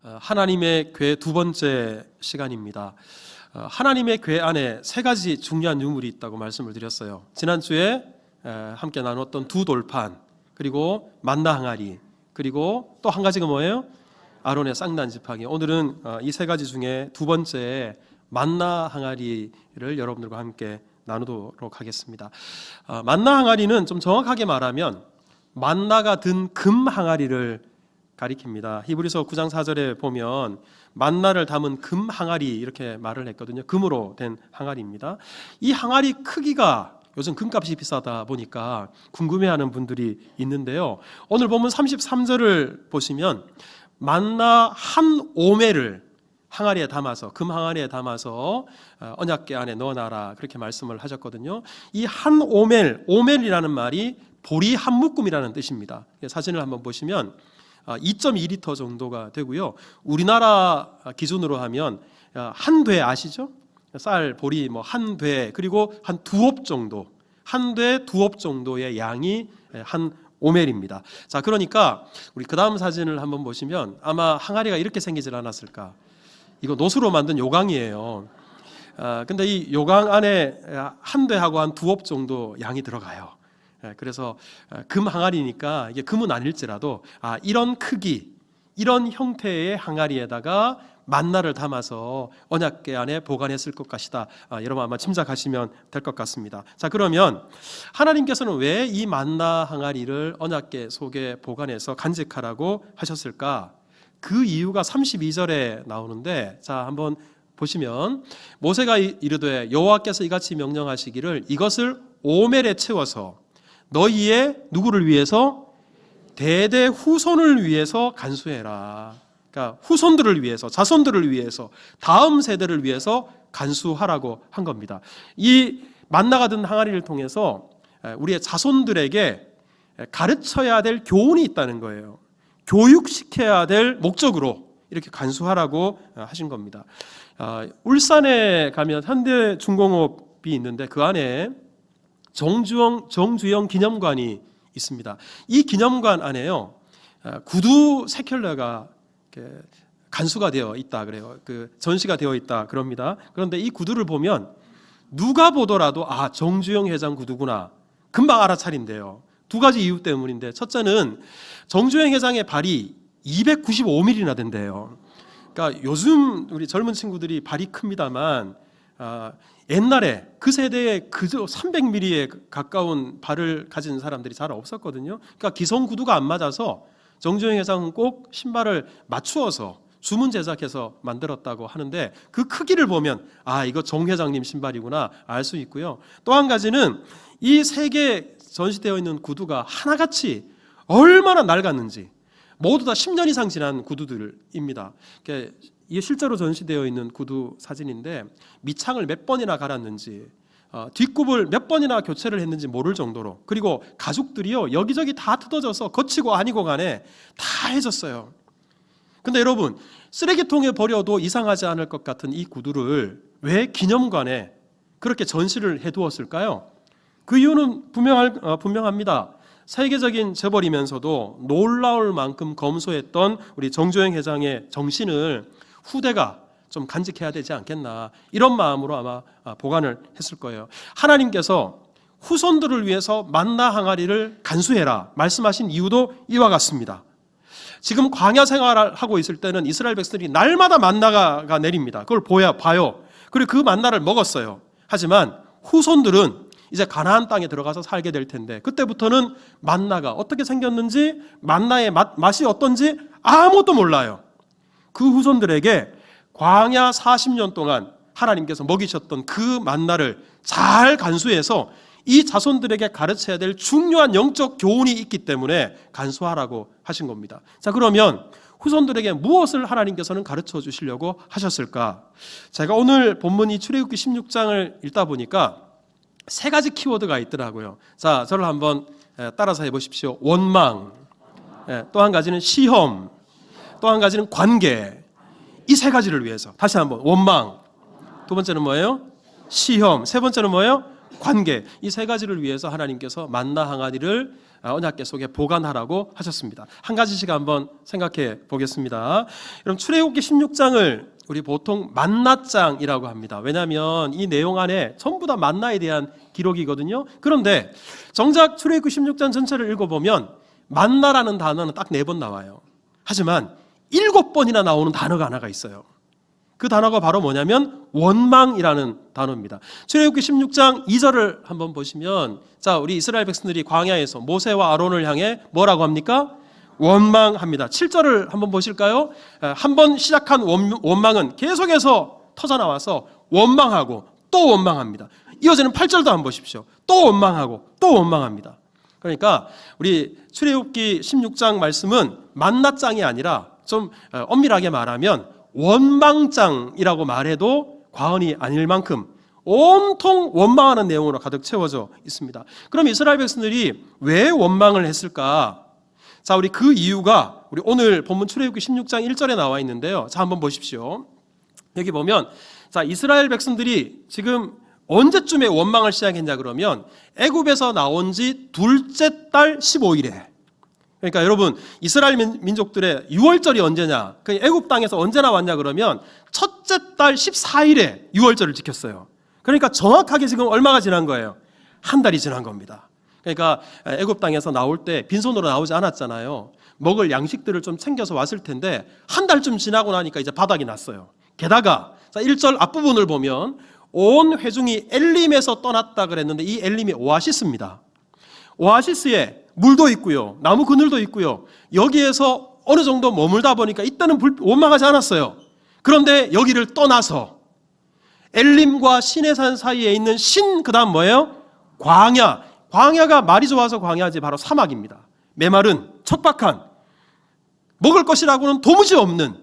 하나님의 궤 두 번째 시간입니다. 하나님의 궤 안에 세 가지 중요한 유물이 있다고 말씀을 드렸어요. 지난주에 함께 나눴던 두 돌판, 그리고 만나 항아리, 그리고 또 한 가지가 뭐예요? 아론의 쌍난 지팡이. 오늘은 이 세 가지 중에 두 번째 만나 항아리를 여러분들과 함께 나누도록 하겠습니다. 만나 항아리는 좀 정확하게 말하면 만나가 든 금 항아리를 가리킵니다. 히브리서 9장 4절에 보면 만나를 담은 금 항아리 이렇게 말을 했거든요. 금으로 된 항아리입니다. 이 항아리 크기가 요즘 금값이 비싸다 보니까 궁금해하는 분들이 있는데요. 오늘 보면 33절을 보시면 만나 한 오멜을 항아리에 담아서, 금 항아리에 담아서 언약궤 안에 넣어놔라, 그렇게 말씀을 하셨거든요. 이 한 오멜, 오멜이라는 말이 보리 한 묶음이라는 뜻입니다. 사진을 한번 보시면 2.2리터 정도가 되고요. 우리나라 기준으로 하면 한 돼 아시죠? 쌀, 보리 한 돼, 그리고 한 두옵 정도, 한 돼 두옵 정도의 양이 한 오멜입니다. 자, 그러니까 우리 그 다음 사진을 한번 보시면 아마 항아리가 이렇게 생기질 않았을까. 이거 노수로 만든 요강이에요. 근데 이 요강 안에 한 돼하고 한 두옵 정도 양이 들어가요. 그래서 금 항아리니까 이게 금은 아닐지라도 이런 크기, 이런 형태의 항아리에다가 만나를 담아서 언약궤 안에 보관했을 것 것이다. 여러분 아마 짐작하시면 될 것 같습니다. 자, 그러면 하나님께서는 왜 이 만나 항아리를 언약궤 속에 보관해서 간직하라고 하셨을까? 그 이유가 32절에 나오는데, 자, 한번 보시면 모세가 이르되 여호와께서 이같이 명령하시기를 이것을 오멜에 채워서 너희의 누구를 위해서? 대대 후손을 위해서 간수해라. 그러니까 후손들을 위해서, 자손들을 위해서, 다음 세대를 위해서 간수하라고 한 겁니다. 이 만나가 든 항아리를 통해서 우리의 자손들에게 가르쳐야 될 교훈이 있다는 거예요. 교육시켜야 될 목적으로 이렇게 간수하라고 하신 겁니다. 울산에 가면 현대중공업이 있는데 그 안에 정주영 기념관이 있습니다. 이 기념관 안에요, 구두 세 켤레가 간수가 되어 있다 그래요. 전시가 되어 있다 그럽니다. 그런데 이 구두를 보면 누가 보더라도 정주영 회장 구두구나, 금방 알아차린대요. 두 가지 이유 때문인데, 첫째는 정주영 회장의 발이 295mm나 된대요. 그러니까 요즘 우리 젊은 친구들이 발이 큽니다만 옛날에 그 세대에 그저 300mm에 가까운 발을 가진 사람들이 잘 없었거든요. 그러니까 기성 구두가 안 맞아서 정주영 회장은 꼭 신발을 맞추어서 주문 제작해서 만들었다고 하는데, 그 크기를 보면 이거 정 회장님 신발이구나 알 수 있고요. 또 한 가지는 이 세 개 전시되어 있는 구두가 하나같이 얼마나 낡았는지, 모두 다 10년 이상 지난 구두들입니다. 이게 실제로 전시되어 있는 구두 사진인데 밑창을 몇 번이나 갈았는지, 뒷굽을 몇 번이나 교체를 했는지 모를 정도로, 그리고 가죽들이요 여기저기 다 뜯어져서 거치고 아니고 간에 다 해졌어요. 근데 여러분, 쓰레기통에 버려도 이상하지 않을 것 같은 이 구두를 왜 기념관에 그렇게 전시를 해두었을까요? 그 이유는 분명합니다. 세계적인 재벌이면서도 놀라울 만큼 검소했던 우리 정주영 회장의 정신을 후대가 좀 간직해야 되지 않겠나, 이런 마음으로 아마 보관을 했을 거예요. 하나님께서 후손들을 위해서 만나 항아리를 간수해라 말씀하신 이유도 이와 같습니다. 지금 광야 생활을 하고 있을 때는 이스라엘 백성들이 날마다 만나가 내립니다. 그걸 봐요. 그리고 그 만나를 먹었어요. 하지만 후손들은 이제 가나안 땅에 들어가서 살게 될 텐데, 그때부터는 만나가 어떻게 생겼는지, 만나의 맛이 어떤지 아무것도 몰라요. 그 후손들에게 광야 40년 동안 하나님께서 먹이셨던 그 만나를 잘 간수해서 이 자손들에게 가르쳐야 될 중요한 영적 교훈이 있기 때문에 간수하라고 하신 겁니다. 자, 그러면 후손들에게 무엇을 하나님께서는 가르쳐 주시려고 하셨을까? 제가 오늘 본문이 출애굽기 16장을 읽다 보니까 세 가지 키워드가 있더라고요. 자, 저를 한번 따라서 해보십시오. 원망, 또 한 가지는 시험, 또 한 가지는 관계. 이 세 가지를 위해서. 다시 한번. 원망, 두 번째는 뭐예요? 시험, 세 번째는 뭐예요? 관계, 이 세 가지를 위해서 하나님께서 만나 항아리를 언약궤 속에 보관하라고 하셨습니다. 한 가지씩 한번 생각해 보겠습니다. 여러분, 출애굽기 16장을 우리 보통 만나장이라고 합니다. 왜냐하면 이 내용 안에 전부 다 만나에 대한 기록이거든요. 그런데 정작 출애굽기 16장 전체를 읽어보면 만나라는 단어는 딱 4번 나와요. 하지만 7번이나 나오는 단어가 하나가 있어요. 그 단어가 바로 뭐냐면 원망이라는 단어입니다. 출애굽기 16장 2절을 한번 보시면, 자, 우리 이스라엘 백성들이 광야에서 모세와 아론을 향해 뭐라고 합니까? 원망합니다. 7절을 한번 보실까요? 한번 시작한 원망은 계속해서 터져나와서 원망하고 또 원망합니다. 이어지는 8절도 한번 보십시오. 또 원망하고 또 원망합니다. 그러니까 우리 출애굽기 16장 말씀은 만나장이 아니라 좀 엄밀하게 말하면 원망장이라고 말해도 과언이 아닐 만큼 온통 원망하는 내용으로 가득 채워져 있습니다. 그럼 이스라엘 백성들이 왜 원망을 했을까? 자, 우리 그 이유가 우리 오늘 본문 출애굽기 16장 1절에 나와 있는데요. 자, 한번 보십시오. 여기 보면, 자, 이스라엘 백성들이 지금 언제쯤에 원망을 시작했냐 그러면 애굽에서 나온 지 둘째 달 15일에, 그러니까 여러분, 이스라엘 민족들의 6월절이 언제냐? 그 애굽 땅에서 언제 나왔냐 그러면 첫째 달 14일에 6월절을 지켰어요. 그러니까 정확하게 지금 얼마가 지난 거예요? 한 달이 지난 겁니다. 그러니까 애굽 땅에서 나올 때 빈손으로 나오지 않았잖아요. 먹을 양식들을 좀 챙겨서 왔을 텐데 한 달쯤 지나고 나니까 이제 바닥이 났어요. 게다가 1절 앞부분을 보면 온 회중이 엘림에서 떠났다 그랬는데 이 엘림이 오아시스입니다. 오아시스에 물도 있고요, 나무 그늘도 있고요. 여기에서 어느 정도 머물다 보니까 이때는 원망하지 않았어요. 그런데 여기를 떠나서 엘림과 시내산 사이에 있는 그다음 뭐예요? 광야. 광야가 말이 좋아서 광야지 바로 사막입니다. 메마른, 척박한, 먹을 것이라고는 도무지 없는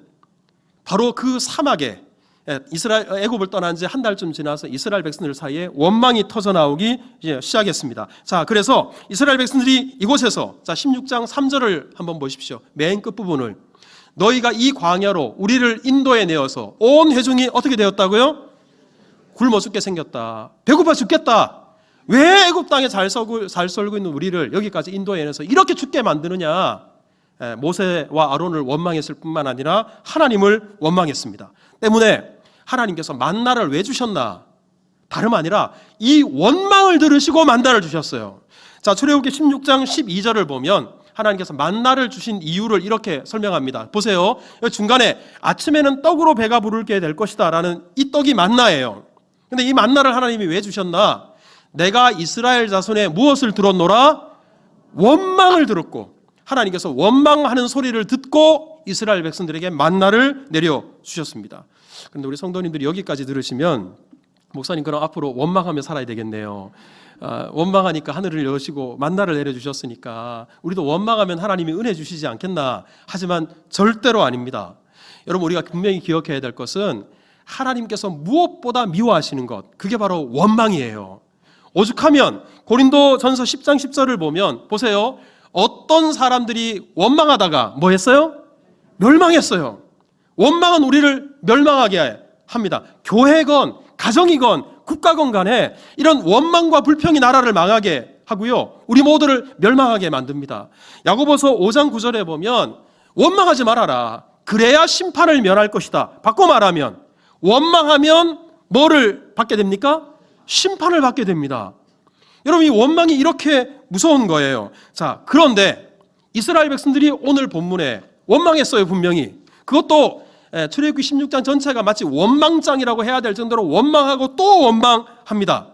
바로 그 사막에 애굽을 떠난 지 한 달쯤 지나서 이스라엘 백성들 사이에 원망이 터져나오기 시작했습니다. 자, 그래서 이스라엘 백성들이 이곳에서, 자, 16장 3절을 한번 보십시오. 맨 끝부분을, 너희가 이 광야로 우리를 인도해 내어서 온 회중이 어떻게 되었다고요? 굶어 죽게 생겼다. 배고파 죽겠다. 왜 애굽 땅에 잘 살고 있는 우리를 여기까지 인도해 내서 이렇게 죽게 만드느냐? 모세와 아론을 원망했을 뿐만 아니라 하나님을 원망했습니다. 때문에 하나님께서 만나를 왜 주셨나? 다름 아니라 이 원망을 들으시고 만나를 주셨어요. 자, 출애굽기 16장 12절을 보면 하나님께서 만나를 주신 이유를 이렇게 설명합니다. 보세요. 중간에 아침에는 떡으로 배가 부르게 될 것이다 라는 이 떡이 만나예요. 근데 이 만나를 하나님이 왜 주셨나? 내가 이스라엘 자손의 무엇을 들었노라? 원망을 들었고, 하나님께서 원망하는 소리를 듣고 이스라엘 백성들에게 만나를 내려주셨습니다. 그런데 우리 성도님들이 여기까지 들으시면, 목사님 그럼 앞으로 원망하며 살아야 되겠네요. 원망하니까 하늘을 여시고 만나를 내려주셨으니까 우리도 원망하면 하나님이 은혜 주시지 않겠나? 하지만 절대로 아닙니다. 여러분, 우리가 분명히 기억해야 될 것은 하나님께서 무엇보다 미워하시는 것, 그게 바로 원망이에요. 오죽하면 고린도전서 10장 10절을 보면 보세요. 어떤 사람들이 원망하다가 뭐 했어요? 멸망했어요. 원망은 우리를 멸망하게 합니다. 교회건 가정이건 국가건 간에 이런 원망과 불평이 나라를 망하게 하고요, 우리 모두를 멸망하게 만듭니다. 야고보서 5장 9절에 보면 원망하지 말아라. 그래야 심판을 면할 것이다. 바꿔 말하면 원망하면 뭐를 받게 됩니까? 심판을 받게 됩니다. 여러분, 이 원망이 이렇게 무서운 거예요. 자, 그런데 이스라엘 백성들이 오늘 본문에 원망했어요, 분명히. 그것도 출애굽기 16장 전체가 마치 원망장이라고 해야 될 정도로 원망하고 또 원망합니다.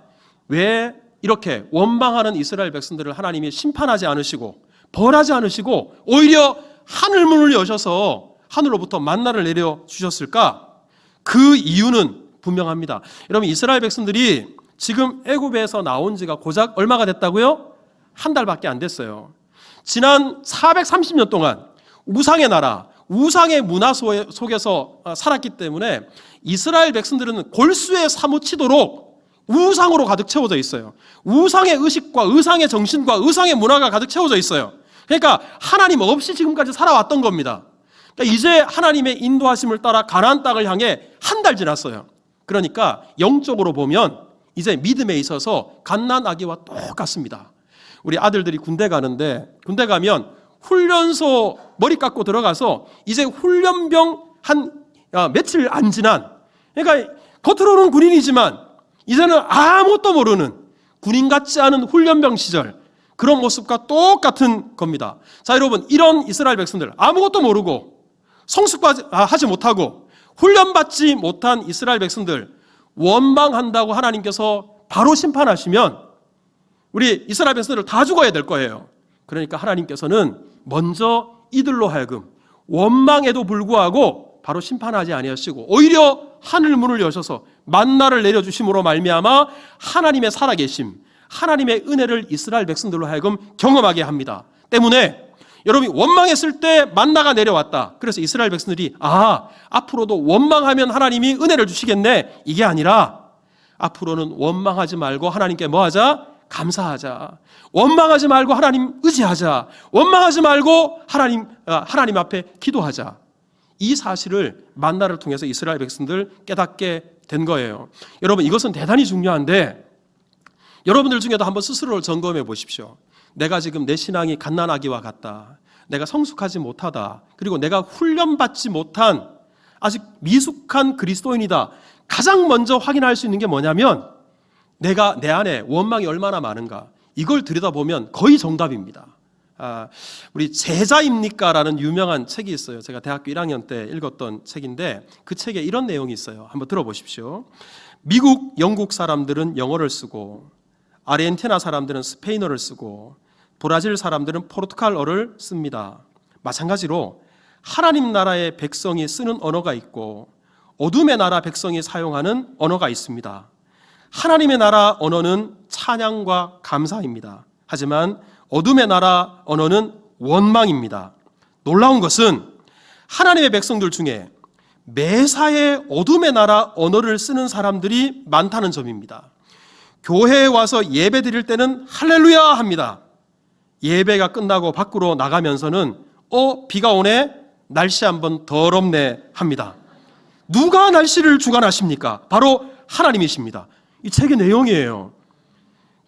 왜 이렇게 원망하는 이스라엘 백성들을 하나님이 심판하지 않으시고 벌하지 않으시고 오히려 하늘문을 여셔서 하늘로부터 만나를 내려주셨을까? 그 이유는 분명합니다. 여러분, 이스라엘 백성들이 지금 애굽에서 나온 지가 고작 얼마가 됐다고요? 한 달밖에 안 됐어요. 지난 430년 동안 우상의 나라, 우상의 문화 속에서 살았기 때문에 이스라엘 백성들은 골수에 사무치도록 우상으로 가득 채워져 있어요. 우상의 의식과 의상의 정신과 의상의 문화가 가득 채워져 있어요. 그러니까 하나님 없이 지금까지 살아왔던 겁니다. 그러니까 이제 하나님의 인도하심을 따라 가나안 땅을 향해 한 달 지났어요. 그러니까 영적으로 보면 이제 믿음에 있어서 갓난아기와 똑같습니다. 우리 아들들이 군대 가는데 군대 가면 훈련소 머리 깎고 들어가서 이제 훈련병 한 며칠 안 지난, 그러니까 겉으로는 군인이지만 이제는 아무것도 모르는 군인 같지 않은 훈련병 시절, 그런 모습과 똑같은 겁니다. 자, 여러분, 이런 이스라엘 백성들 아무것도 모르고 성숙하지 못하고 훈련받지 못한 이스라엘 백성들 원망한다고 하나님께서 바로 심판하시면 우리 이스라엘 백성들 다 죽어야 될 거예요. 그러니까 하나님께서는 먼저 이들로 하여금 원망에도 불구하고 바로 심판하지 아니하시고 오히려 하늘 문을 여셔서 만나를 내려주심으로 말미암아 하나님의 살아계심, 하나님의 은혜를 이스라엘 백성들로 하여금 경험하게 합니다. 때문에 여러분이 원망했을 때 만나가 내려왔다. 그래서 이스라엘 백성들이 앞으로도 원망하면 하나님이 은혜를 주시겠네, 이게 아니라 앞으로는 원망하지 말고 하나님께 뭐하자? 감사하자. 원망하지 말고 하나님 의지하자. 원망하지 말고 하나님 앞에 기도하자. 이 사실을 만나를 통해서 이스라엘 백성들 깨닫게 된 거예요. 여러분, 이것은 대단히 중요한데 여러분들 중에도 한번 스스로를 점검해 보십시오. 내가 지금 내 신앙이 갓난아기와 같다, 내가 성숙하지 못하다, 그리고 내가 훈련받지 못한 아직 미숙한 그리스도인이다. 가장 먼저 확인할 수 있는 게 뭐냐면 내가 내 안에 원망이 얼마나 많은가, 이걸 들여다보면 거의 정답입니다. 우리 제자입니까? 라는 유명한 책이 있어요. 제가 대학교 1학년 때 읽었던 책인데 그 책에 이런 내용이 있어요. 한번 들어보십시오. 미국, 영국 사람들은 영어를 쓰고 아르헨티나 사람들은 스페인어를 쓰고 브라질 사람들은 포르투갈어를 씁니다. 마찬가지로 하나님 나라의 백성이 쓰는 언어가 있고 어둠의 나라 백성이 사용하는 언어가 있습니다. 하나님의 나라 언어는 찬양과 감사입니다. 하지만 어둠의 나라 언어는 원망입니다. 놀라운 것은 하나님의 백성들 중에 매사에 어둠의 나라 언어를 쓰는 사람들이 많다는 점입니다. 교회에 와서 예배 드릴 때는 할렐루야 합니다. 예배가 끝나고 밖으로 나가면서는 비가 오네, 날씨 한번 더럽네 합니다. 누가 날씨를 주관하십니까? 바로 하나님이십니다. 이 책의 내용이에요.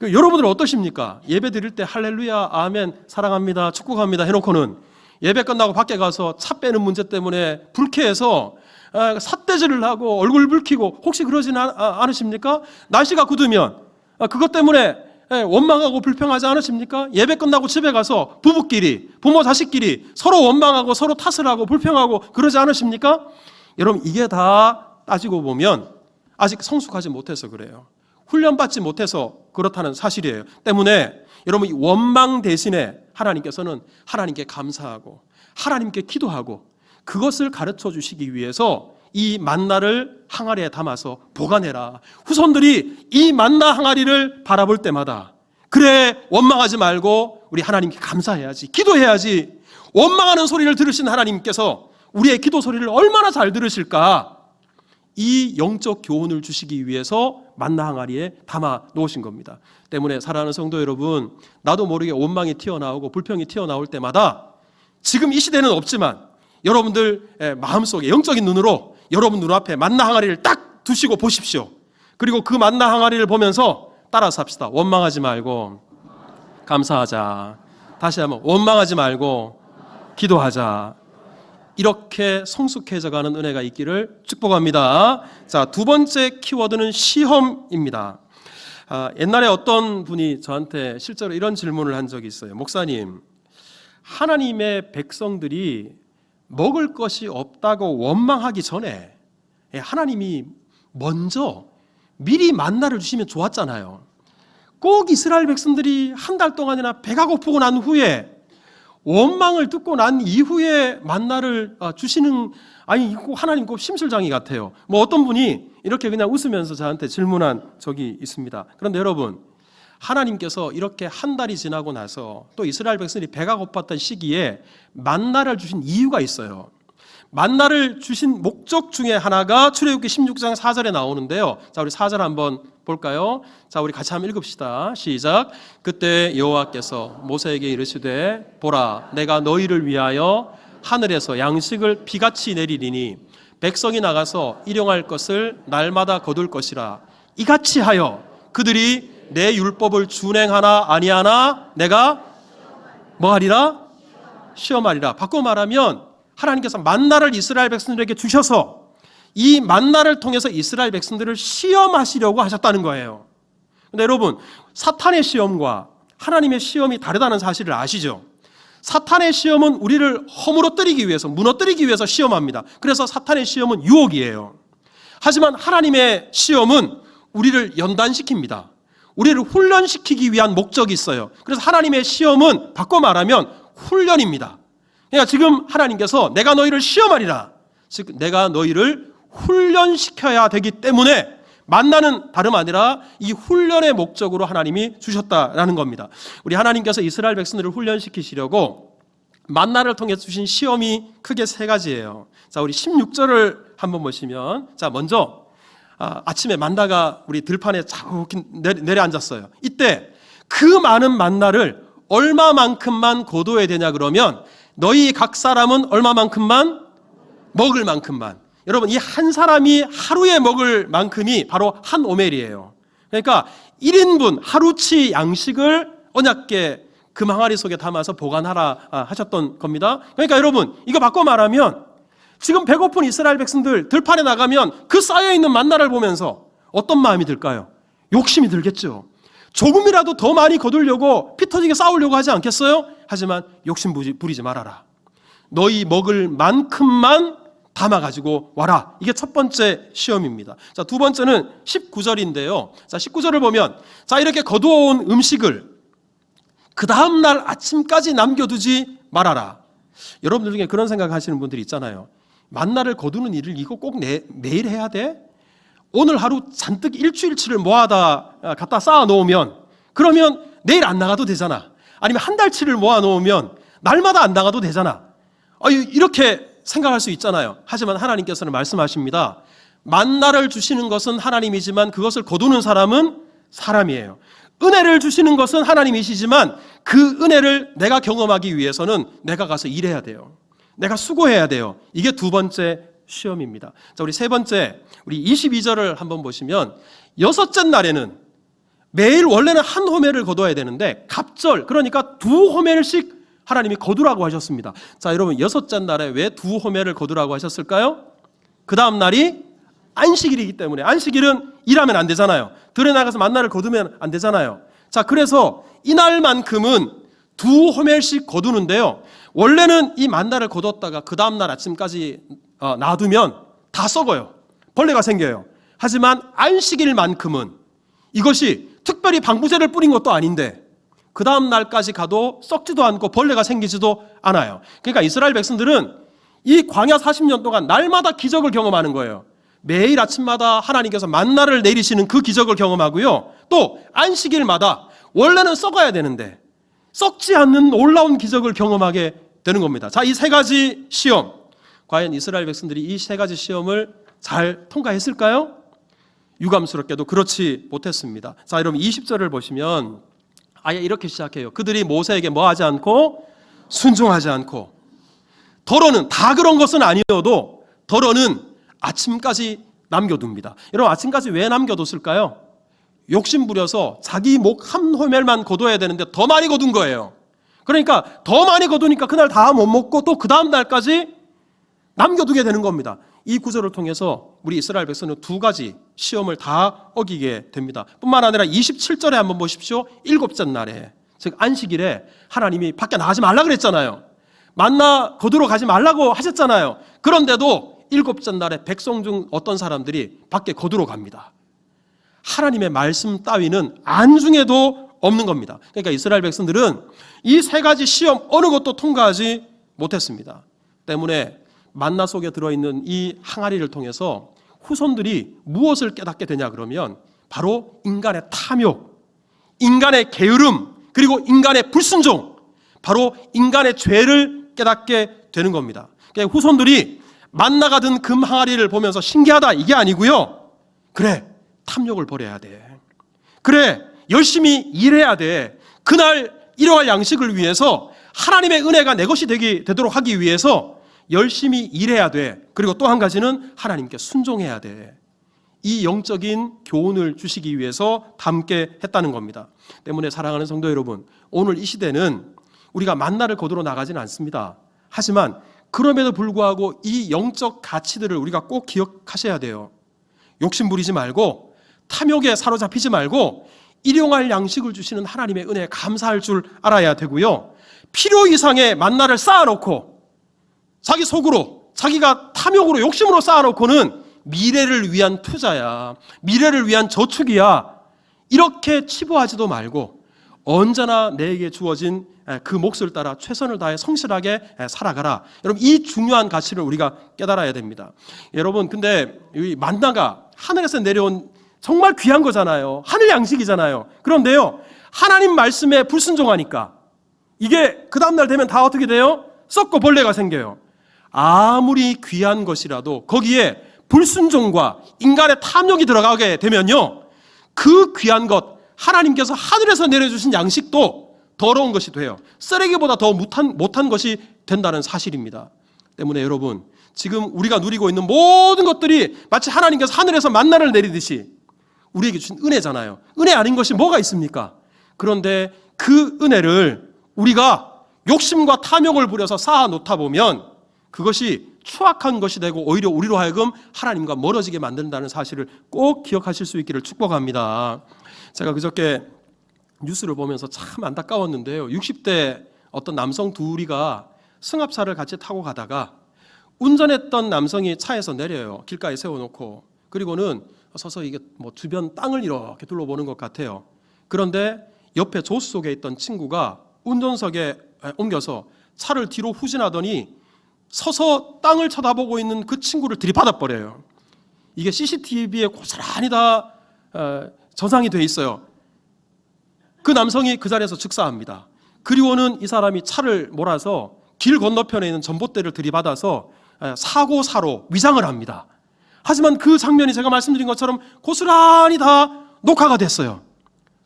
여러분들 어떠십니까? 예배 드릴 때 할렐루야, 아멘, 사랑합니다, 축복합니다 해놓고는 예배 끝나고 밖에 가서 차 빼는 문제 때문에 불쾌해서 삿대질을 하고 얼굴 붉히고 혹시 그러지는 않으십니까? 날씨가 굳으면 그것 때문에 원망하고 불평하지 않으십니까? 예배 끝나고 집에 가서 부부끼리, 부모 자식끼리 서로 원망하고 서로 탓을 하고 불평하고 그러지 않으십니까? 여러분, 이게 다 따지고 보면 아직 성숙하지 못해서 그래요. 훈련받지 못해서 그렇다는 사실이에요. 때문에 여러분, 이 원망 대신에 하나님께서는 하나님께 감사하고 하나님께 기도하고 그것을 가르쳐 주시기 위해서 이 만나를 항아리에 담아서 보관해라. 후손들이 이 만나 항아리를 바라볼 때마다 그래, 원망하지 말고 우리 하나님께 감사해야지, 기도해야지. 원망하는 소리를 들으신 하나님께서 우리의 기도 소리를 얼마나 잘 들으실까, 이 영적 교훈을 주시기 위해서 만나 항아리에 담아 놓으신 겁니다. 때문에 사랑하는 성도 여러분, 나도 모르게 원망이 튀어나오고 불평이 튀어나올 때마다 지금 이 시대는 없지만 여러분들 마음속에 영적인 눈으로 여러분 눈앞에 만나 항아리를 딱 두시고 보십시오. 그리고 그 만나 항아리를 보면서 따라서 합시다. 원망하지 말고 감사하자. 다시 한번, 원망하지 말고 기도하자. 이렇게 성숙해져가는 은혜가 있기를 축복합니다. 자, 두 번째 키워드는 시험입니다. 옛날에 어떤 분이 저한테 실제로 이런 질문을 한 적이 있어요. 목사님, 하나님의 백성들이 먹을 것이 없다고 원망하기 전에 하나님이 먼저 미리 만나를 주시면 좋았잖아요. 꼭 이스라엘 백성들이 한 달 동안이나 배가 고프고 난 후에 원망을 듣고 난 이후에 만나를 주시는, 하나님 꼭 심술장이 같아요. 어떤 분이 이렇게 그냥 웃으면서 저한테 질문한 적이 있습니다. 그런데 여러분, 하나님께서 이렇게 한 달이 지나고 나서 또 이스라엘 백성들이 배가 고팠던 시기에 만나를 주신 이유가 있어요. 만나를 주신 목적 중에 하나가 출애굽기 16장 4절에 나오는데요. 자, 우리 4절 한번 볼까요? 자, 우리 같이 한번 읽읍시다. 시작. 그때 여호와께서 모세에게 이르시되 보라, 내가 너희를 위하여 하늘에서 양식을 비같이 내리리니 백성이 나가서 일용할 것을 날마다 거둘 것이라. 이같이 하여 그들이 내 율법을 준행하나 아니하나 내가 뭐 하리라? 시험하리라. 바꿔 말하면 하나님께서 만나를 이스라엘 백성들에게 주셔서 이 만나를 통해서 이스라엘 백성들을 시험하시려고 하셨다는 거예요. 근데 여러분, 사탄의 시험과 하나님의 시험이 다르다는 사실을 아시죠? 사탄의 시험은 우리를 허물어뜨리기 위해서, 무너뜨리기 위해서 시험합니다. 그래서 사탄의 시험은 유혹이에요. 하지만 하나님의 시험은 우리를 연단시킵니다. 우리를 훈련시키기 위한 목적이 있어요. 그래서 하나님의 시험은 바꿔 말하면 훈련입니다. 그러니까 지금 하나님께서 내가 너희를 시험하리라, 즉 내가 너희를 훈련시켜야 되기 때문에 만나는 다름 아니라 이 훈련의 목적으로 하나님이 주셨다라는 겁니다. 우리 하나님께서 이스라엘 백성들을 훈련시키시려고 만나를 통해 주신 시험이 크게 세 가지예요. 자, 우리 16절을 한번 보시면, 자, 먼저 아침에 만나가 우리 들판에 자욱히 내려앉았어요. 이때 그 많은 만나를 얼마만큼만 거두어야 되냐 그러면 너희 각 사람은 얼마만큼만? 먹을 만큼만. 여러분, 이 한 사람이 하루에 먹을 만큼이 바로 한 오멜이에요. 그러니까 1인분 하루치 양식을 언약궤 금 항아리 속에 담아서 보관하라 하셨던 겁니다. 그러니까 여러분, 이거 바꿔 말하면 지금 배고픈 이스라엘 백성들 들판에 나가면 그 쌓여있는 만나를 보면서 어떤 마음이 들까요? 욕심이 들겠죠. 조금이라도 더 많이 거두려고 피 터지게 싸우려고 하지 않겠어요? 하지만 욕심 부리지 말아라. 너희 먹을 만큼만 담아가지고 와라. 이게 첫 번째 시험입니다. 자, 두 번째는 19절인데요. 자, 19절을 보면, 자, 이렇게 거두어온 음식을 그 다음날 아침까지 남겨두지 말아라. 여러분들 중에 그런 생각 하시는 분들이 있잖아요. 만나를 거두는 일을 이거 꼭 매일 해야 돼? 오늘 하루 잔뜩 일주일치를 모아다 갖다 쌓아 놓으면 그러면 내일 안 나가도 되잖아. 아니면 한 달치를 모아 놓으면 날마다 안 나가도 되잖아. 이렇게 생각할 수 있잖아요. 하지만 하나님께서는 말씀하십니다. 만나를 주시는 것은 하나님이지만 그것을 거두는 사람은 사람이에요. 은혜를 주시는 것은 하나님이시지만 그 은혜를 내가 경험하기 위해서는 내가 가서 일해야 돼요. 내가 수고해야 돼요. 이게 두 번째 시험입니다. 자, 우리 세 번째, 우리 22절을 한번 보시면, 여섯째 날에는 매일 원래는 한 호멜을 거둬야 되는데 갑절, 그러니까 두 호멜씩 하나님이 거두라고 하셨습니다. 자, 여러분, 여섯째 날에 왜 두 호멜을 거두라고 하셨을까요? 그 다음 날이 안식일이기 때문에. 안식일은 일하면 안 되잖아요. 들에 나가서 만나를 거두면 안 되잖아요. 자, 그래서 이날만큼은 두 호멜씩 거두는데요. 원래는 이 만나를 거뒀다가 그 다음 날 아침까지 놔두면 다 썩어요. 벌레가 생겨요. 하지만 안식일만큼은 이것이 특별히 방부제를 뿌린 것도 아닌데 그 다음 날까지 가도 썩지도 않고 벌레가 생기지도 않아요. 그러니까 이스라엘 백성들은 이 광야 40년 동안 날마다 기적을 경험하는 거예요. 매일 아침마다 하나님께서 만나를 내리시는 그 기적을 경험하고요. 또 안식일마다 원래는 썩어야 되는데 썩지 않는 놀라운 기적을 경험하게 되는 겁니다. 자, 이 세 가지 시험, 과연 이스라엘 백성들이 이 세 가지 시험을 잘 통과했을까요? 유감스럽게도 그렇지 못했습니다. 자, 여러분 20절을 보시면 아예 이렇게 시작해요. 그들이 모세에게 뭐 하지 않고 순종하지 않고, 더러는 다 그런 것은 아니어도 더러는 아침까지 남겨둡니다. 여러분, 아침까지 왜 남겨뒀을까요? 욕심 부려서 자기 목 한 호멜만 거둬야 되는데 더 많이 거둔 거예요. 그러니까 더 많이 거두니까 그날 다 못 먹고 또 그 다음 날까지 남겨두게 되는 겁니다. 이 구절을 통해서 우리 이스라엘 백성은 두 가지 시험을 다 어기게 됩니다. 뿐만 아니라 27절에 한번 보십시오. 일곱째 날에, 즉 안식일에 하나님이 밖에 나가지 말라 그랬잖아요. 만나 거두러 가지 말라고 하셨잖아요. 그런데도 일곱째 날에 백성 중 어떤 사람들이 밖에 거두러 갑니다. 하나님의 말씀 따위는 안중에도 없는 겁니다. 그러니까 이스라엘 백성들은 이 세 가지 시험 어느 것도 통과하지 못했습니다. 때문에 만나 속에 들어있는 이 항아리를 통해서 후손들이 무엇을 깨닫게 되냐 그러면 바로 인간의 탐욕, 인간의 게으름, 그리고 인간의 불순종, 바로 인간의 죄를 깨닫게 되는 겁니다. 그러니까 후손들이 만나가 든 금 항아리를 보면서 신기하다 이게 아니고요. 그래, 탐욕을 버려야 돼. 그래, 열심히 일해야 돼. 그날 일용할 양식을 위해서 하나님의 은혜가 내 것이 되도록 하기 위해서 열심히 일해야 돼. 그리고 또 한 가지는 하나님께 순종해야 돼. 이 영적인 교훈을 주시기 위해서 담게 했다는 겁니다. 때문에 사랑하는 성도 여러분, 오늘 이 시대는 우리가 만나를 거두러 나가지는 않습니다. 하지만 그럼에도 불구하고 이 영적 가치들을 우리가 꼭 기억하셔야 돼요. 욕심 부리지 말고, 탐욕에 사로잡히지 말고, 일용할 양식을 주시는 하나님의 은혜에 감사할 줄 알아야 되고요. 필요 이상의 만나를 쌓아놓고 자기 속으로, 자기가 탐욕으로, 욕심으로 쌓아놓고는 미래를 위한 투자야, 미래를 위한 저축이야, 이렇게 치부하지도 말고 언제나 내게 주어진 그 몫을 따라 최선을 다해 성실하게 살아가라. 여러분, 이 중요한 가치를 우리가 깨달아야 됩니다. 여러분, 근데 이 만나가 하늘에서 내려온 정말 귀한 거잖아요. 하늘 양식이잖아요. 그런데요, 하나님 말씀에 불순종하니까 이게 그 다음날 되면 다 어떻게 돼요? 썩고 벌레가 생겨요. 아무리 귀한 것이라도 거기에 불순종과 인간의 탐욕이 들어가게 되면요, 그 귀한 것, 하나님께서 하늘에서 내려주신 양식도 더러운 것이 돼요. 쓰레기보다 더 못한 것이 된다는 사실입니다. 때문에 여러분, 지금 우리가 누리고 있는 모든 것들이 마치 하나님께서 하늘에서 만나를 내리듯이 우리에게 주신 은혜잖아요. 은혜 아닌 것이 뭐가 있습니까? 그런데 그 은혜를 우리가 욕심과 탐욕을 부려서 쌓아놓다 보면 그것이 추악한 것이 되고 오히려 우리로 하여금 하나님과 멀어지게 만든다는 사실을 꼭 기억하실 수 있기를 축복합니다. 제가 그저께 뉴스를 보면서 참 안타까웠는데요. 60대 어떤 남성 둘이가 승합차를 같이 타고 가다가 운전했던 남성이 차에서 내려요. 길가에 세워놓고. 그리고는 서서 이게 뭐 주변 땅을 이렇게 둘러보는 것 같아요. 그런데 옆에 조수 속에 있던 친구가 운전석에 옮겨서 차를 뒤로 후진하더니 서서 땅을 쳐다보고 있는 그 친구를 들이받아 버려요. 이게 CCTV에 고스란히 다 저장이 돼 있어요. 그 남성이 그 자리에서 즉사합니다. 그리고는 이 사람이 차를 몰아서 길 건너편에 있는 전봇대를 들이받아서 사고사로 위장을 합니다. 하지만 그 장면이 제가 말씀드린 것처럼 고스란히 다 녹화가 됐어요.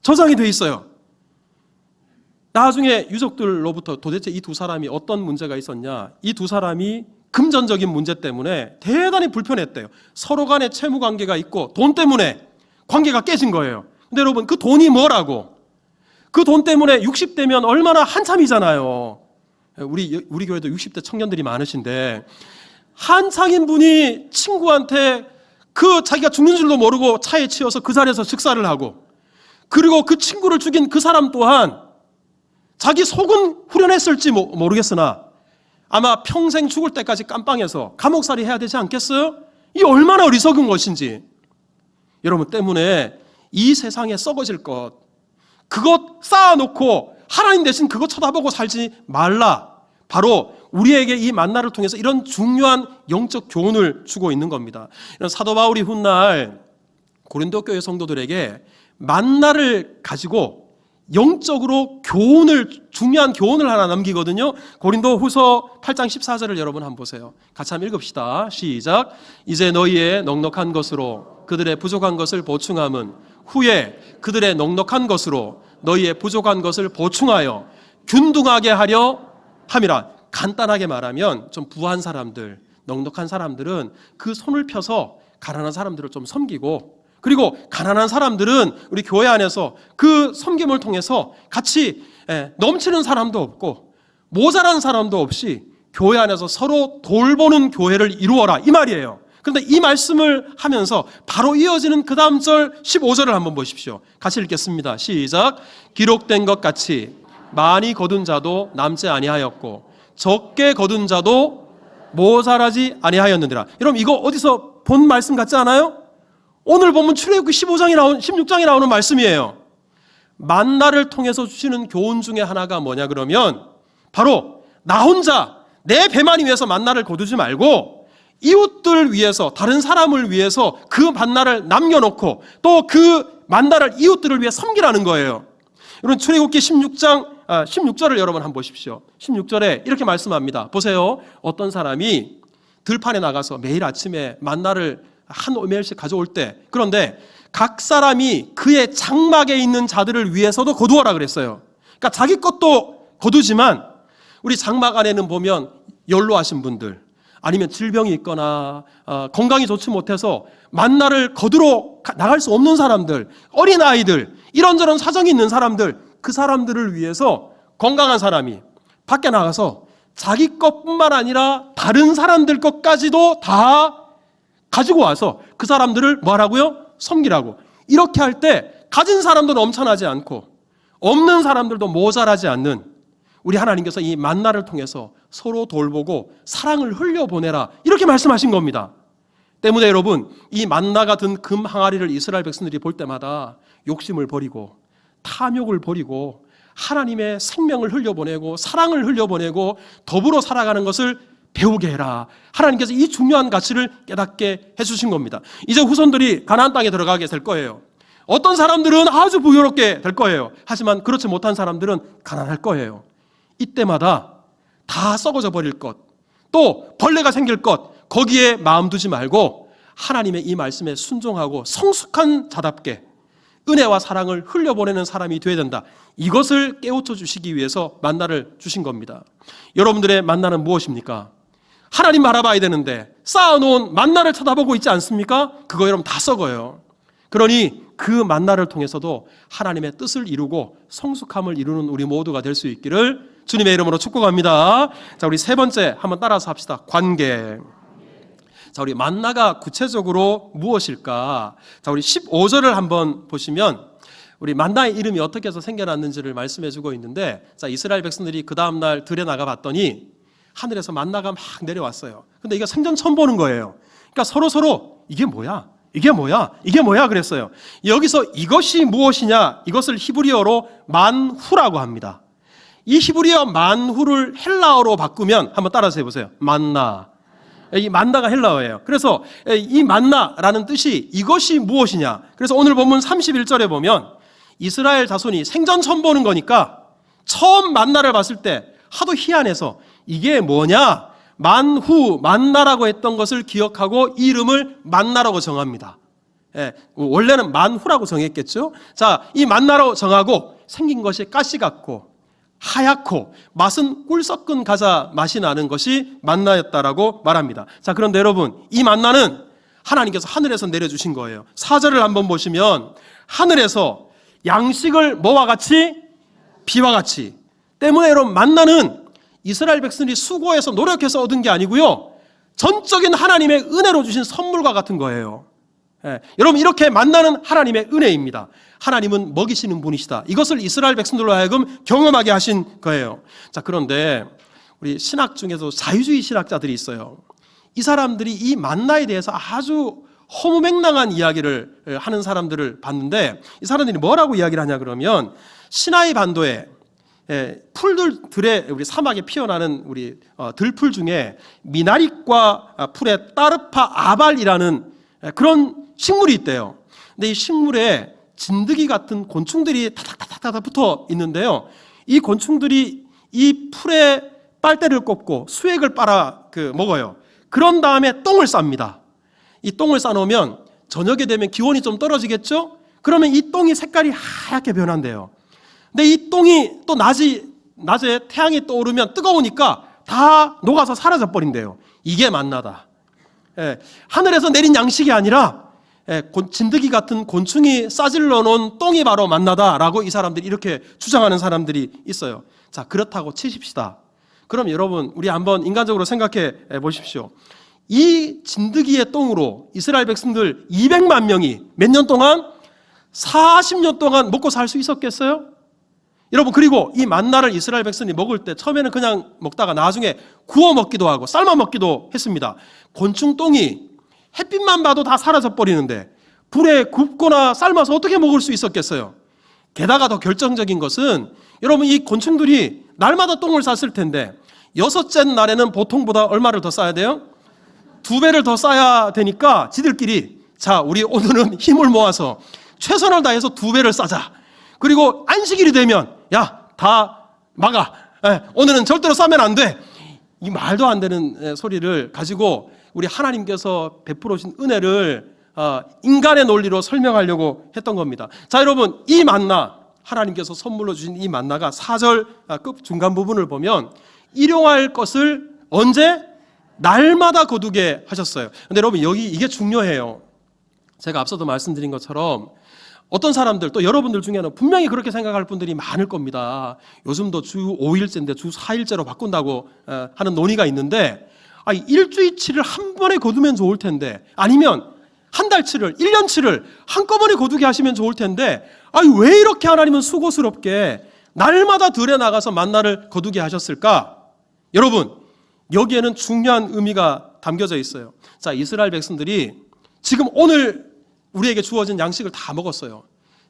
저장이 돼 있어요. 나중에 유족들로부터 도대체 이 두 사람이 어떤 문제가 있었냐, 이 두 사람이 금전적인 문제 때문에 대단히 불편했대요. 서로 간에 채무 관계가 있고 돈 때문에 관계가 깨진 거예요. 근데 여러분, 그 돈이 뭐라고? 그 돈 때문에 60대면 얼마나 한참이잖아요. 우리 교회도 60대 청년들이 많으신데 한창인 분이 친구한테 그 자기가 죽는 줄도 모르고 차에 치여서 그 자리에서 즉사를 하고, 그리고 그 친구를 죽인 그 사람 또한 자기 속은 후련했을지 모르겠으나 아마 평생 죽을 때까지 깜빵해서 감옥살이 해야 되지 않겠어요? 이 얼마나 어리석은 것인지. 여러분, 때문에 이 세상에 썩어질 것, 그것 쌓아놓고 하나님 대신 그것 쳐다보고 살지 말라. 바로 우리에게 이 만나를 통해서 이런 중요한 영적 교훈을 주고 있는 겁니다. 이런 사도 바울이 훗날 고린도 교회 성도들에게 만나를 가지고 영적으로 중요한 교훈을 하나 남기거든요. 고린도 후서 8장 14절을 여러분 한번 보세요. 같이 한번 읽읍시다. 시작. 이제 너희의 넉넉한 것으로 그들의 부족한 것을 보충함은 후에 그들의 넉넉한 것으로 너희의 부족한 것을 보충하여 균등하게 하려 함이라. 간단하게 말하면 좀 부한 사람들, 넉넉한 사람들은 그 손을 펴서 가난한 사람들을 좀 섬기고, 그리고 가난한 사람들은 우리 교회 안에서 그 섬김을 통해서 같이 넘치는 사람도 없고 모자란 사람도 없이 교회 안에서 서로 돌보는 교회를 이루어라, 이 말이에요. 그런데 이 말씀을 하면서 바로 이어지는 그 다음 절 15절을 한번 보십시오. 같이 읽겠습니다. 시작. 기록된 것 같이 많이 거둔 자도 남지 아니하였고 적게 거둔 자도 모자라지 아니하였느니라. 여러분, 이거 어디서 본 말씀 같지 않아요? 오늘 보면 출애굽기 16장에 나오는 말씀이에요. 만나를 통해서 주시는 교훈 중에 하나가 뭐냐 그러면 바로 나 혼자 내 배만 위해서 만나를 거두지 말고 이웃들 위해서, 다른 사람을 위해서 그 만나를 남겨놓고 또 그 만나를 이웃들을 위해 섬기라는 거예요. 여러분, 출애굽기 16절을 여러분 한번 보십시오. 16절에 이렇게 말씀합니다. 보세요. 어떤 사람이 들판에 나가서 매일 아침에 만나를 한 오멜씩 가져올 때, 그런데 각 사람이 그의 장막에 있는 자들을 위해서도 거두어라 그랬어요. 그러니까 자기 것도 거두지만 우리 장막 안에는 보면 연로하신 분들, 아니면 질병이 있거나 건강이 좋지 못해서 만나를 거두러 나갈 수 없는 사람들, 어린아이들, 이런저런 사정이 있는 사람들, 그 사람들을 위해서 건강한 사람이 밖에 나가서 자기 것뿐만 아니라 다른 사람들 것까지도 다 가지고 와서 그 사람들을 뭐 하라고요? 섬기라고. 이렇게 할 때 가진 사람도 넘쳐나지 않고 없는 사람들도 모자라지 않는 우리 하나님께서 이 만나를 통해서 서로 돌보고 사랑을 흘려보내라, 이렇게 말씀하신 겁니다. 때문에 여러분, 이 만나가 든 금 항아리를 이스라엘 백성들이 볼 때마다 욕심을 버리고 탐욕을 버리고 하나님의 생명을 흘려보내고 사랑을 흘려보내고 더불어 살아가는 것을 배우게 해라. 하나님께서 이 중요한 가치를 깨닫게 해주신 겁니다. 이제 후손들이 가나안 땅에 들어가게 될 거예요. 어떤 사람들은 아주 부유롭게 될 거예요. 하지만 그렇지 못한 사람들은 가난할 거예요. 이때마다 다 썩어져 버릴 것, 또 벌레가 생길 것, 거기에 마음 두지 말고 하나님의 이 말씀에 순종하고 성숙한 자답게 은혜와 사랑을 흘려보내는 사람이 되어야 된다. 이것을 깨우쳐 주시기 위해서 만나를 주신 겁니다. 여러분들의 만나는 무엇입니까? 하나님 알아봐야 되는데 쌓아놓은 만나를 쳐다보고 있지 않습니까? 그거 여러분 다 썩어요. 그러니 그 만나를 통해서도 하나님의 뜻을 이루고 성숙함을 이루는 우리 모두가 될 수 있기를 주님의 이름으로 축복합니다. 자, 우리 세 번째 한번 따라서 합시다. 관계. 자, 우리 만나가 구체적으로 무엇일까? 자, 우리 15절을 한번 보시면 우리 만나의 이름이 어떻게 해서 생겨났는지를 말씀해 주고 있는데, 자, 이스라엘 백성들이 그 다음날 들에 나가 봤더니 하늘에서 만나가 막 내려왔어요. 근데 이거 생전 처음 보는 거예요. 그러니까 서로 이게 뭐야? 이게 뭐야? 이게 뭐야? 그랬어요. 여기서 이것이 무엇이냐? 이것을 히브리어로 만후라고 합니다. 이 히브리어 만후를 헬라어로 바꾸면 한번 따라서 해보세요. 만나. 이 만나가 헬라어예요. 그래서 이 만나라는 뜻이 이것이 무엇이냐. 그래서 오늘 본문 31절에 보면 이스라엘 자손이 생전 처음 보는 거니까 처음 만나를 봤을 때 하도 희한해서 이게 뭐냐? 만후, 만나라고 했던 것을 기억하고 이름을 만나라고 정합니다. 원래는 만후라고 정했겠죠. 자, 이 만나로 정하고 생긴 것이 가시 같고 하얗고 맛은 꿀 섞은 과자 맛이 나는 것이 만나였다라고 말합니다. 자, 그런데 여러분, 이 만나는 하나님께서 하늘에서 내려주신 거예요. 4절을 한번 보시면 하늘에서 양식을 뭐와 같이? 비와 같이. 때문에 여러분, 만나는 이스라엘 백성들이 수고해서 노력해서 얻은 게 아니고요, 전적인 하나님의 은혜로 주신 선물과 같은 거예요. 여러분, 이렇게 만나는 하나님의 은혜입니다. 하나님은 먹이시는 분이시다. 이것을 이스라엘 백성들로 하여금 경험하게 하신 거예요. 자, 그런데 우리 신학 중에도 자유주의 신학자들이 있어요. 이 사람들이 이 만나에 대해서 아주 허무맹랑한 이야기를 하는 사람들을 봤는데, 이 사람들이 뭐라고 이야기를 하냐 그러면 시나이 반도에 풀들에 우리 사막에 피어나는 우리 들풀 중에 미나릿과 풀에 따르파 아발이라는 그런 식물이 있대요. 근데 이 식물에 진드기 같은 곤충들이 타닥타닥 붙어 있는데요. 이 곤충들이 이 풀에 빨대를 꽂고 수액을 빨아 먹어요. 그런 다음에 똥을 쌉니다. 이 똥을 싸놓으면 저녁에 되면 기온이 좀 떨어지겠죠? 그러면 이 똥이 색깔이 하얗게 변한대요. 근데 이 똥이 또 낮에 태양이 떠오르면 뜨거우니까 다 녹아서 사라져 버린대요. 이게 만나다. 하늘에서 내린 양식이 아니라 진드기 같은 곤충이 싸질러 놓은 똥이 바로 만나다라고 이 사람들이 이렇게 주장하는 사람들이 있어요. 자, 그렇다고 치십시다. 그럼 여러분, 우리 한번 인간적으로 생각해 보십시오. 이 진드기의 똥으로 이스라엘 백성들 200만 명이 몇 년 동안? 40년 동안 먹고 살 수 있었겠어요? 여러분, 그리고 이 만나를 이스라엘 백성이 먹을 때 처음에는 그냥 먹다가 나중에 구워 먹기도 하고 삶아 먹기도 했습니다. 곤충 똥이 햇빛만 봐도 다 사라져 버리는데 불에 굽거나 삶아서 어떻게 먹을 수 있었겠어요? 게다가 더 결정적인 것은 여러분, 이 곤충들이 날마다 똥을 쌌을 텐데 여섯째 날에는 보통보다 얼마를 더 싸야 돼요? 2배를 더 싸야 되니까 지들끼리, 자, 우리 오늘은 힘을 모아서 최선을 다해서 2배를 싸자. 그리고 안식일이 되면 야, 다 막아. 오늘은 절대로 싸면 안 돼. 이 말도 안 되는 소리를 가지고 우리 하나님께서 베풀어 주신 은혜를 인간의 논리로 설명하려고 했던 겁니다. 자, 여러분, 이 만나, 하나님께서 선물로 주신 이 만나가 4절 끝 중간 부분을 보면 일용할 것을 언제? 날마다 거두게 하셨어요. 근데 여러분 여기 이게 중요해요. 제가 앞서도 말씀드린 것처럼 어떤 사람들 또 여러분들 중에는 분명히 그렇게 생각할 분들이 많을 겁니다. 요즘도 주 5일째인데 주 4일째로 바꾼다고 하는 논의가 있는데 일주일치를 한 번에 거두면 좋을 텐데 아니면 한 달치를 1년치를 한꺼번에 거두게 하시면 좋을 텐데 왜 이렇게 하나님은 수고스럽게 날마다 들에 나가서 만나를 거두게 하셨을까? 여러분 여기에는 중요한 의미가 담겨져 있어요. 자, 이스라엘 백성들이 지금 오늘 우리에게 주어진 양식을 다 먹었어요.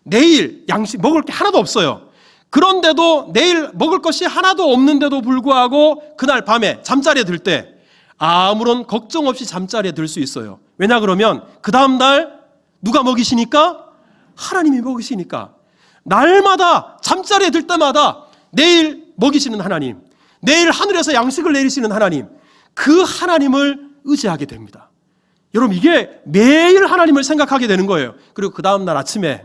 내일 양식 먹을 게 하나도 없어요. 그런데도 내일 먹을 것이 하나도 없는데도 불구하고 그날 밤에 잠자리에 들 때 아무런 걱정 없이 잠자리에 들 수 있어요. 왜냐 그러면 그 다음 날 누가 먹이시니까? 하나님이 먹이시니까. 날마다 잠자리에 들 때마다 내일 먹이시는 하나님, 내일 하늘에서 양식을 내리시는 하나님, 그 하나님을 의지하게 됩니다. 여러분 이게 매일 하나님을 생각하게 되는 거예요. 그리고 그 다음 날 아침에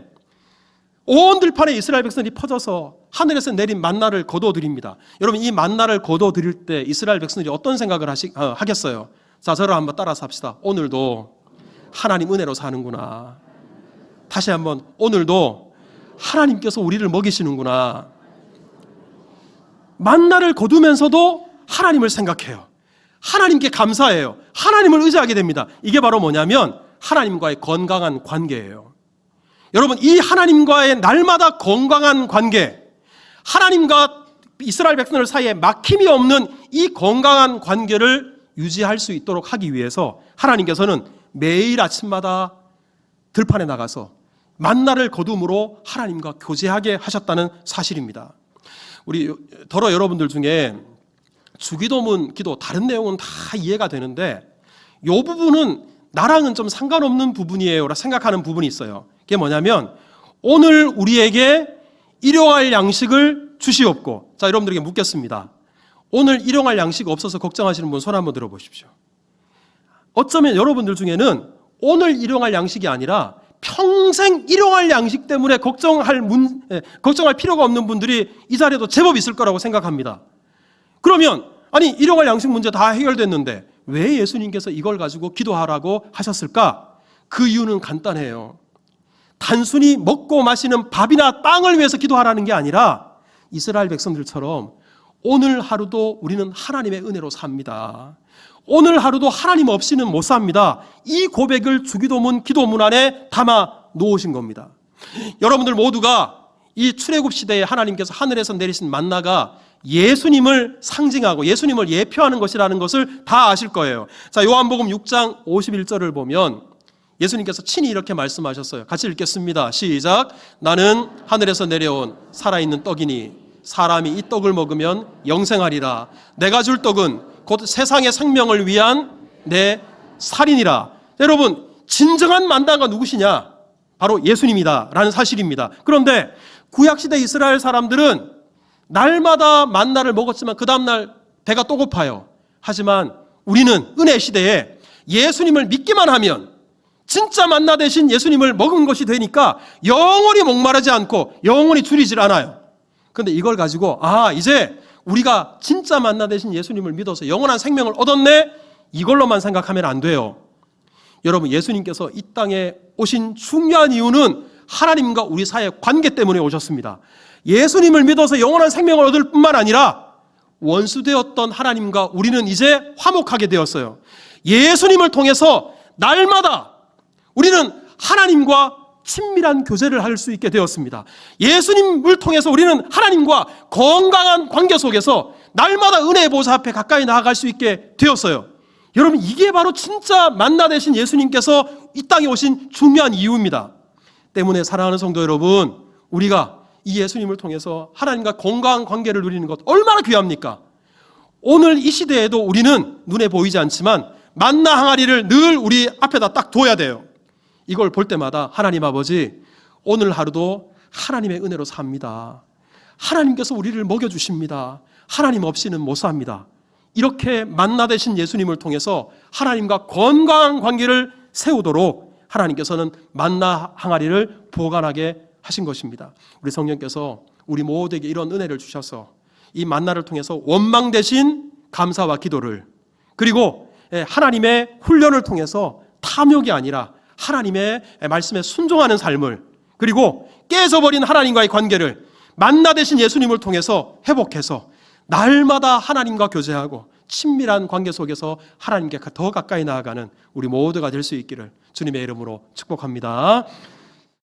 온 들판에 이스라엘 백성들이 퍼져서 하늘에서 내린 만나를 거둬들입니다. 여러분 이 만나를 거둬들일 때 이스라엘 백성들이 어떤 생각을 하겠어요? 자, 저를 한번 따라서 합시다. 오늘도 하나님 은혜로 사는구나. 다시 한번 오늘도 하나님께서 우리를 먹이시는구나. 만나를 거두면서도 하나님을 생각해요. 하나님께 감사해요. 하나님을 의지하게 됩니다. 이게 바로 뭐냐면 하나님과의 건강한 관계예요. 여러분 이 하나님과의 날마다 건강한 관계, 하나님과 이스라엘 백성들 사이에 막힘이 없는 이 건강한 관계를 유지할 수 있도록 하기 위해서 하나님께서는 매일 아침마다 들판에 나가서 만나를 거둠으로 하나님과 교제하게 하셨다는 사실입니다. 우리 더러 여러분들 중에 주기도문 기도 다른 내용은 다 이해가 되는데 이 부분은 나랑은 좀 상관없는 부분이에요 라고 생각하는 부분이 있어요. 그게 뭐냐면 오늘 우리에게 일용할 양식을 주시옵고. 자, 여러분들에게 묻겠습니다. 오늘 일용할 양식 없어서 걱정하시는 분 손 한번 들어보십시오. 어쩌면 여러분들 중에는 오늘 일용할 양식이 아니라 평생 일용할 양식 때문에 걱정할 필요가 없는 분들이 이 자리에도 제법 있을 거라고 생각합니다. 그러면 일용할 양식 문제 다 해결됐는데 왜 예수님께서 이걸 가지고 기도하라고 하셨을까? 그 이유는 간단해요. 단순히 먹고 마시는 밥이나 땅을 위해서 기도하라는 게 아니라 이스라엘 백성들처럼 오늘 하루도 우리는 하나님의 은혜로 삽니다. 오늘 하루도 하나님 없이는 못 삽니다. 이 고백을 주기도문 기도문 안에 담아 놓으신 겁니다. 여러분들 모두가 이 출애굽 시대에 하나님께서 하늘에서 내리신 만나가 예수님을 상징하고 예수님을 예표하는 것이라는 것을 다 아실 거예요. 자, 요한복음 6장 51절을 보면 예수님께서 친히 이렇게 말씀하셨어요. 같이 읽겠습니다. 시작. 나는 하늘에서 내려온 살아있는 떡이니 사람이 이 떡을 먹으면 영생하리라. 내가 줄 떡은 곧 세상의 생명을 위한 내 살이니라. 여러분 진정한 만나가 누구시냐? 바로 예수님이다 라는 사실입니다. 그런데 구약시대 이스라엘 사람들은 날마다 만나를 먹었지만 그 다음날 배가 또 고파요. 하지만 우리는 은혜 시대에 예수님을 믿기만 하면 진짜 만나 대신 예수님을 먹은 것이 되니까 영원히 목마르지 않고 영원히 줄이질 않아요. 그런데 이걸 가지고 이제 우리가 진짜 만나 대신 예수님을 믿어서 영원한 생명을 얻었네? 이걸로만 생각하면 안 돼요. 여러분 예수님께서 이 땅에 오신 중요한 이유는 하나님과 우리 사이의 관계 때문에 오셨습니다. 예수님을 믿어서 영원한 생명을 얻을 뿐만 아니라 원수되었던 하나님과 우리는 이제 화목하게 되었어요. 예수님을 통해서 날마다 우리는 하나님과 친밀한 교제를 할 수 있게 되었습니다. 예수님을 통해서 우리는 하나님과 건강한 관계 속에서 날마다 은혜의 보좌 앞에 가까이 나아갈 수 있게 되었어요. 여러분 이게 바로 진짜 만나 되신 예수님께서 이 땅에 오신 중요한 이유입니다. 때문에 사랑하는 성도 여러분, 우리가 이 예수님을 통해서 하나님과 건강한 관계를 누리는 것 얼마나 귀합니까? 오늘 이 시대에도 우리는 눈에 보이지 않지만 만나 항아리를 늘 우리 앞에다 딱 둬야 돼요. 이걸 볼 때마다 하나님 아버지 오늘 하루도 하나님의 은혜로 삽니다. 하나님께서 우리를 먹여주십니다. 하나님 없이는 못 삽니다. 이렇게 만나 되신 예수님을 통해서 하나님과 건강한 관계를 세우도록 하나님께서는 만나 항아리를 보관하게 하신 것입니다. 우리 성령께서 우리 모두에게 이런 은혜를 주셔서 이 만나를 통해서 원망 대신 감사와 기도를, 그리고 하나님의 훈련을 통해서 탐욕이 아니라 하나님의 말씀에 순종하는 삶을, 그리고 깨져버린 하나님과의 관계를 만나 되신 예수님을 통해서 회복해서 날마다 하나님과 교제하고 친밀한 관계 속에서 하나님께 더 가까이 나아가는 우리 모두가 될 수 있기를 주님의 이름으로 축복합니다.